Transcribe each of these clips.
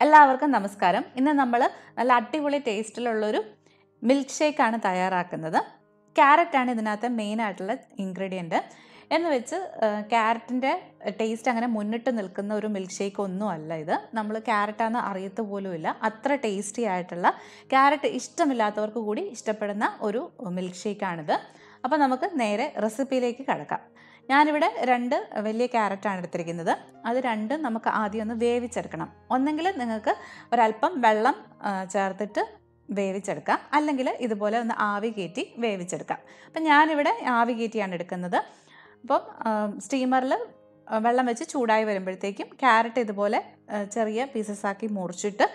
എല്ലാവർക്കും നമസ്കാരം. ഇന്ന് നമ്മൾ നല്ല അടിപൊളി ടേസ്റ്റിലുള്ളൊരു മിൽക്ക് ഷേക്കാണ് തയ്യാറാക്കുന്നത്. ക്യാരറ്റാണ് ഇതിനകത്ത് മെയിനായിട്ടുള്ള ഇൻഗ്രീഡിയൻറ്റ്. എന്ന് വെച്ച് ക്യാരറ്റിൻ്റെ ടേസ്റ്റ് അങ്ങനെ മുന്നിട്ട് നിൽക്കുന്ന ഒരു മിൽക്ക് ഷേക്ക് ഒന്നും അല്ല ഇത്. നമ്മൾ ക്യാരറ്റാണെന്ന് അറിയത്ത് പോലുമില്ല. അത്ര ടേസ്റ്റി ആയിട്ടുള്ള, ക്യാരറ്റ് ഇഷ്ടമില്ലാത്തവർക്ക് കൂടി ഇഷ്ടപ്പെടുന്ന ഒരു മിൽക്ക് ഷേക്കാണിത്. അപ്പോൾ നമുക്ക് നേരെ റെസിപ്പിയിലേക്ക് കടക്കാം. ഞാനിവിടെ 2 വലിയ ക്യാരറ്റാണ് എടുത്തിരിക്കുന്നത്. അത് രണ്ടും നമുക്ക് ആദ്യം ഒന്ന് വേവിച്ചെടുക്കണം. ഒന്നെങ്കിൽ നിങ്ങൾക്ക് ഒരല്പം വെള്ളം ചേർത്തിട്ട് വേവിച്ചെടുക്കാം, അല്ലെങ്കിൽ ഇതുപോലെ ഒന്ന് ആവി കയറ്റി വേവിച്ചെടുക്കാം. അപ്പം ഞാനിവിടെ ആവി കയറ്റിയാണ് എടുക്കുന്നത്. അപ്പം സ്റ്റീമറിൽ വെള്ളം വെച്ച് ചൂടായി വരുമ്പോഴത്തേക്കും ക്യാരറ്റ് ഇതുപോലെ ചെറിയ പീസസ് ആക്കി മുറിച്ചിട്ട്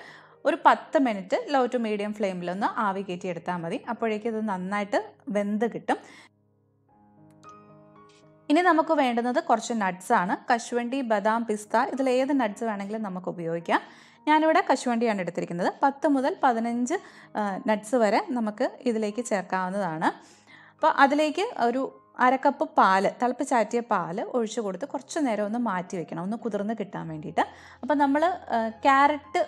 ഒരു 10 മിനിറ്റ് ലോ ടു മീഡിയം ഫ്ലെയിമിലൊന്ന് ആവി കയറ്റി എടുത്താൽ മതി. അപ്പോഴേക്കും ഇത് നന്നായിട്ട് വെന്ത് കിട്ടും. ഇനി നമുക്ക് വേണ്ടുന്നത് കുറച്ച് നട്ട്സാണ്. കശുവണ്ടി, ബദാം, പിസ്ത, ഇതിലേത് നട്ട്സ് വേണമെങ്കിലും നമുക്ക് ഉപയോഗിക്കാം. ഞാനിവിടെ കശുവണ്ടിയാണ് എടുത്തിരിക്കുന്നത്. 10 മുതൽ 15 നട്ട്സ് വരെ നമുക്ക് ഇതിലേക്ക് ചേർക്കാവുന്നതാണ്. അപ്പോൾ അതിലേക്ക് ഒരു 1/2 കപ്പ് പാല്, തിളപ്പിച്ചാറ്റിയ പാല് ഒഴിച്ചു കൊടുത്ത് കുറച്ച് നേരം ഒന്ന് മാറ്റി വെക്കണം, ഒന്ന് കുതിർന്ന് കിട്ടാൻ വേണ്ടിയിട്ട്. അപ്പോൾ നമ്മൾ ക്യാരറ്റ്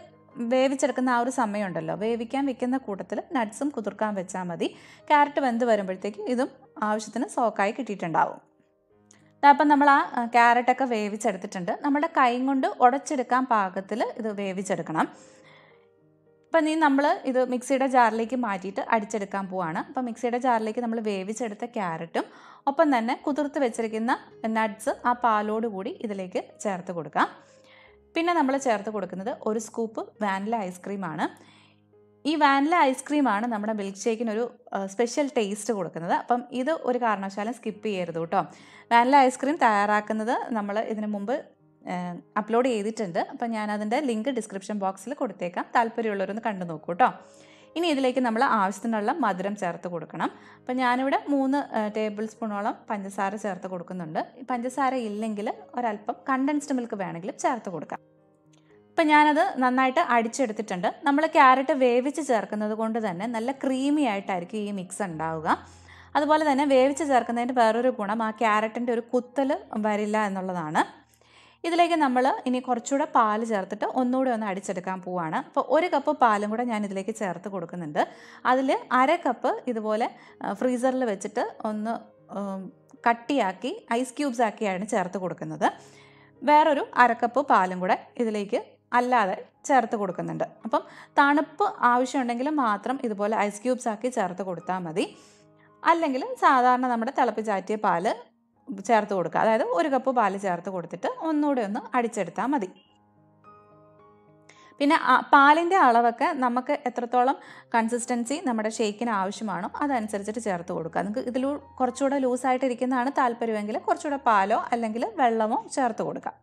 വേവിച്ചെടുക്കുന്ന ആ ഒരു സമയമുണ്ടല്ലോ, വേവിക്കാൻ വെക്കുന്ന കൂട്ടത്തിൽ നട്ട്സും കുതിർക്കാൻ വെച്ചാൽ മതി. ക്യാരറ്റ് വെന്ത് വരുമ്പോഴത്തേക്കും ഇതും ആവശ്യത്തിന് സോക്കായി കിട്ടിയിട്ടുണ്ടാവും. അപ്പം നമ്മൾ ആ ക്യാരറ്റൊക്കെ വേവിച്ചെടുത്തിട്ടുണ്ട്. നമ്മുടെ കൈ കൊണ്ട് ഉടച്ചെടുക്കാൻ പാകത്തിൽ ഇത് വേവിച്ചെടുക്കണം. അപ്പം നമ്മൾ ഇത് മിക്സിയുടെ ജാറിലേക്ക് മാറ്റിയിട്ട് അടിച്ചെടുക്കാൻ പോവാണ്. അപ്പം മിക്സിയുടെ ജാറിലേക്ക് നമ്മൾ വേവിച്ചെടുത്ത ക്യാരറ്റും ഒപ്പം തന്നെ കുതിർത്ത് വെച്ചിരിക്കുന്ന നട്ട്സ് ആ പാലോട് കൂടി ഇതിലേക്ക് ചേർത്ത് കൊടുക്കാം. പിന്നെ നമ്മൾ ചേർത്ത് കൊടുക്കുന്നത് 1 സ്കൂപ്പ് വാനില ഐസ്ക്രീമാണ്. ഈ വാനില ഐസ്ക്രീമാണ് നമ്മുടെ മിൽക്ക് ഷേക്കിനൊരു സ്പെഷ്യൽ ടേസ്റ്റ് കൊടുക്കുന്നത്. അപ്പം ഇത് ഒരു കാരണവശാലും സ്കിപ്പ് ചെയ്യരുത് കേട്ടോ. വാനില ഐസ്ക്രീം തയ്യാറാക്കുന്നത് നമ്മൾ ഇതിനു മുമ്പ് അപ്ലോഡ് ചെയ്തിട്ടുണ്ട്. അപ്പം ഞാനതിൻ്റെ ലിങ്ക് ഡിസ്ക്രിപ്ഷൻ ബോക്സിൽ കൊടുത്തേക്കാം, താല്പര്യമുള്ളവരൊന്ന് കണ്ടു നോക്കൂ കേട്ടോ. ഇനി ഇതിലേക്ക് നമ്മൾ ആവശ്യത്തിനുള്ള മധുരം ചേർത്ത് കൊടുക്കണം. അപ്പം ഞാനിവിടെ 3 ടേബിൾ സ്പൂണോളം പഞ്ചസാര ചേർത്ത് കൊടുക്കുന്നുണ്ട്. പഞ്ചസാര ഇല്ലെങ്കിൽ ഒരല്പം കണ്ടൻസ്ഡ് മിൽക്ക് വേണമെങ്കിലും ചേർത്ത് കൊടുക്കാം. ഇപ്പം ഞാനത് നന്നായിട്ട് അടിച്ചെടുത്തിട്ടുണ്ട്. നമ്മൾ ക്യാരറ്റ് വേവിച്ച് ചേർക്കുന്നത് കൊണ്ട് തന്നെ നല്ല ക്രീമി ആയിട്ടായിരിക്കും ഈ മിക്സ് ഉണ്ടാവുക. അതുപോലെ തന്നെ വേവിച്ച് ചേർക്കുന്നതിൻ്റെ വേറൊരു ഗുണം ആ ക്യാരറ്റിൻ്റെ ഒരു കുത്തൽ വരില്ല എന്നുള്ളതാണ്. ഇതിലേക്ക് നമ്മൾ ഇനി കുറച്ചുകൂടെ പാല് ചേർത്തിട്ട് ഒന്നുകൂടെ ഒന്ന് അടിച്ചെടുക്കാൻ പോവാണ്. അപ്പോൾ 1 കപ്പ് പാലും കൂടെ ഞാൻ ഇതിലേക്ക് ചേർത്ത് കൊടുക്കുന്നുണ്ട്. അതിൽ 1/2 കപ്പ് ഇതുപോലെ ഫ്രീസറിൽ വെച്ചിട്ട് ഒന്ന് കട്ടിയാക്കി ഐസ് ക്യൂബ്സ് ആക്കിയാണ് ചേർത്ത് കൊടുക്കുന്നത്. വേറൊരു 1/2 കപ്പ് പാലും കൂടെ ഇതിലേക്ക് അല്ലാതെ ചേർത്ത് കൊടുക്കുന്നുണ്ട്. അപ്പം തണുപ്പ് ആവശ്യമുണ്ടെങ്കിൽ മാത്രം ഇതുപോലെ ഐസ് ക്യൂബ്സ് ആക്കി ചേർത്ത് കൊടുത്താൽ മതി. അല്ലെങ്കിൽ സാധാരണ നമ്മുടെ തിളപ്പിച്ചാറ്റിയ പാല് ചേർത്ത് കൊടുക്കുക. അതായത് 1 കപ്പ് പാല് ചേർത്ത് കൊടുത്തിട്ട് ഒന്നുകൂടെ ഒന്ന് അടിച്ചെടുത്താൽ മതി. പിന്നെ പാലിൻ്റെ അളവൊക്കെ നമുക്ക് എത്രത്തോളം കൺസിസ്റ്റൻസി നമ്മുടെ ഷേക്കിന് ആവശ്യമാണോ അതനുസരിച്ചിട്ട് ചേർത്ത് കൊടുക്കുക. നിങ്ങൾക്ക് ഇതിൽ കുറച്ചുകൂടെ ലൂസായിട്ടിരിക്കുന്നതാണ് താല്പര്യമെങ്കിൽ കുറച്ചുകൂടെ പാലോ അല്ലെങ്കിൽ വെള്ളമോ ചേർത്ത് കൊടുക്കുക.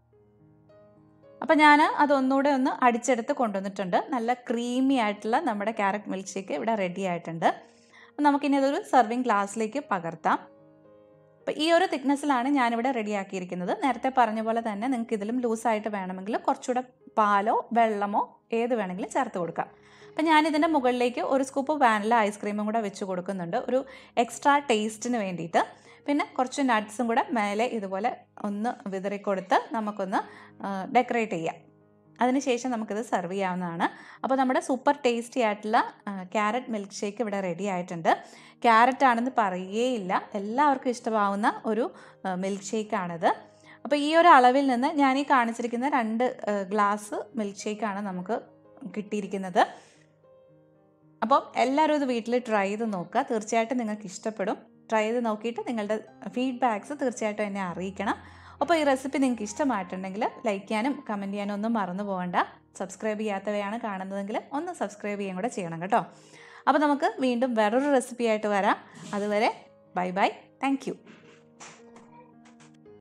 അപ്പം ഞാൻ അതൊന്നുകൂടെ ഒന്ന് അടിച്ചെടുത്ത് കൊണ്ടുവന്നിട്ടുണ്ട്. നല്ല ക്രീമി ആയിട്ടുള്ള നമ്മുടെ ക്യാരറ്റ് മിൽക്ക് ഷേക്ക് ഇവിടെ റെഡി ആയിട്ടുണ്ട്. അപ്പം നമുക്കിനി അതൊരു സെർവിങ് ഗ്ലാസ്സിലേക്ക് പകർത്താം. അപ്പോൾ ഈ ഒരു തിക്നെസ്സിലാണ് ഞാനിവിടെ റെഡിയാക്കിയിരിക്കുന്നത്. നേരത്തെ പറഞ്ഞ പോലെ തന്നെ നിങ്ങൾക്ക് ഇതിലും ലൂസായിട്ട് വേണമെങ്കിൽ കുറച്ചുകൂടെ പാലോ വെള്ളമോ ഏത് വേണമെങ്കിലും ചേർത്ത് കൊടുക്കാം. അപ്പം ഞാനിതിൻ്റെ മുകളിലേക്ക് 1 സ്കൂപ്പ് വാനില ഐസ്ക്രീമും കൂടെ വെച്ച് കൊടുക്കുന്നുണ്ട്, ഒരു എക്സ്ട്രാ ടേസ്റ്റിന് വേണ്ടിയിട്ട്. പിന്നെ കുറച്ച് നട്ട്സും കൂടെ മേലെ ഇതുപോലെ ഒന്ന് വിതറിക്കൊടുത്ത് നമുക്കൊന്ന് ഡെക്കറേറ്റ് ചെയ്യാം. അതിനുശേഷം നമുക്കിത് സെർവ് ചെയ്യാവുന്നതാണ്. അപ്പോൾ നമ്മുടെ സൂപ്പർ ടേസ്റ്റി ആയിട്ടുള്ള ക്യാരറ്റ് മിൽക്ക് ഷേക്ക് ഇവിടെ റെഡി ആയിട്ടുണ്ട്. ക്യാരറ്റ് ആണെന്ന് പറയുകയില്ല, എല്ലാവർക്കും ഇഷ്ടമാവുന്ന ഒരു മിൽക്ക് ഷേക്കാണിത്. അപ്പോൾ ഈ ഒരു അളവിൽ നിന്ന് ഞാൻ ഈ കാണിച്ചിരിക്കുന്ന 2 ഗ്ലാസ് മിൽക്ക് ഷേക്കാണ് നമുക്ക് കിട്ടിയിരിക്കുന്നത്. അപ്പം എല്ലാവരും ഇത് വീട്ടിൽ ട്രൈ ചെയ്ത് നോക്കുക. തീർച്ചയായിട്ടും നിങ്ങൾക്ക് ഇഷ്ടപ്പെടും. ട്രൈ ചെയ്ത് നോക്കിയിട്ട് നിങ്ങളുടെ ഫീഡ്ബാക്ക്സ് തീർച്ചയായിട്ടും എന്നെ അറിയിക്കണം. അപ്പോൾ ഈ റെസിപ്പി നിങ്ങൾക്ക് ഇഷ്ടമായിട്ടുണ്ടെങ്കിൽ ലൈക്ക് ചെയ്യാനും കമൻറ്റ് ചെയ്യാനും ഒന്നും മറന്നു പോകണ്ട. സബ്സ്ക്രൈബ് ചെയ്യാത്തവയാണ് കാണുന്നതെങ്കിൽ ഒന്ന് സബ്സ്ക്രൈബ് ചെയ്യാൻ കൂടെ ചെയ്യണം കേട്ടോ. അപ്പോൾ നമുക്ക് വീണ്ടും വേറൊരു റെസിപ്പി ആയിട്ട് വരാം. അതുവരെ ബൈ ബൈ, താങ്ക് യു.